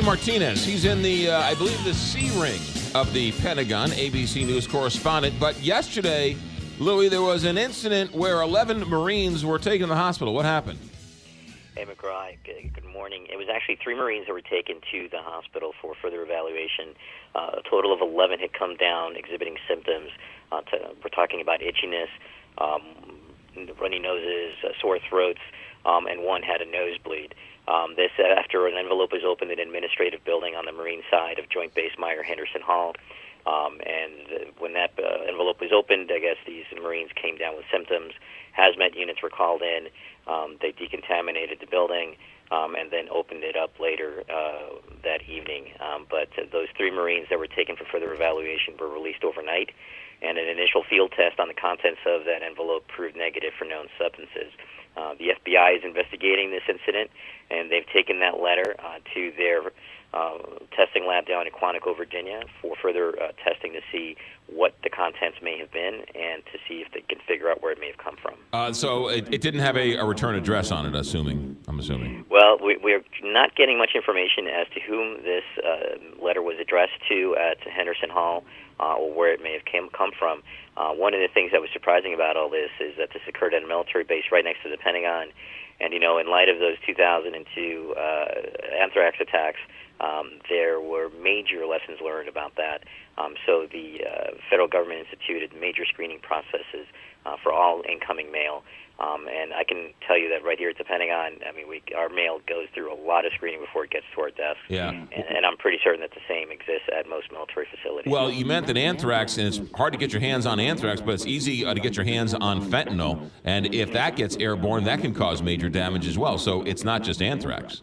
Martinez, he's in the, I believe, the C ring of the Pentagon, ABC News correspondent. But yesterday, Louis, there was an incident where 11 Marines were taken to the hospital. What happened? Hey, McGraw, good morning. It was actually 3 Marines that were taken to the hospital for further evaluation. A total of 11 had come down exhibiting symptoms. We're talking about itchiness, runny noses, sore throats, and one had a nosebleed. This after an envelope was opened in an administrative building on the Marine side of Joint Base Meyer-Henderson Hall. When that envelope was opened, I guess these Marines came down with symptoms. Hazmat units were called in. They decontaminated the building and then opened it up later that evening. But those 3 Marines that were taken for further evaluation were released overnight, and an initial field test on the contents of that envelope proved negative for known substances. The FBI is investigating this incident, and they've taken that letter to their testing lab down in Quantico, Virginia, for further testing to see what the contents may have been and to see if they can figure out where it may have come from. So it didn't have a return address on it, I'm assuming. Well, we're not getting much information as to whom this letter was addressed to at Henderson Hall or where it may have come from. One of the things that was surprising about all this is that this occurred at a military base right next to the Pentagon. And, you know, in light of those 2002 anthrax attacks, there were major lessons learned about that. So the federal government instituted major screening processes for all incoming mail. And I can tell you that right here at the Pentagon, I mean, our mail goes through a lot of screening before it gets to our desk. Yeah. And I'm pretty certain that the same exists at most military facilities. Well, you meant that anthrax, and it's hard to get your hands on anthrax, but it's easy to get your hands on fentanyl. And if that gets airborne, that can cause major damage as well. So it's not just anthrax.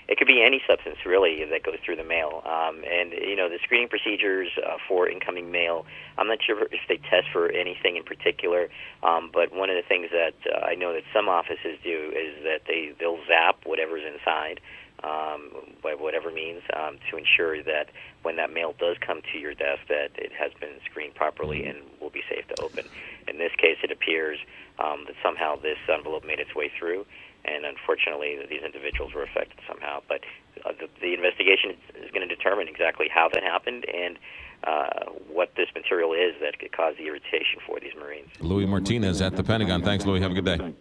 It could be any substance, really, that goes through the mail. And, you know, the screening procedures for incoming mail, I'm not sure if they test for anything in particular, but one of the things that I know that some offices do is that they'll zap whatever's inside, by whatever means, to ensure that when that mail does come to your desk that it has been screened properly and will be safe to open. In this case, it appears that somehow this envelope made its way through, and unfortunately these individuals were affected somehow. But the investigation is going to determine exactly how that happened and what this material is that could cause the irritation for these Marines. Louis Martinez at the Pentagon. Thanks, Louis. Have a good day.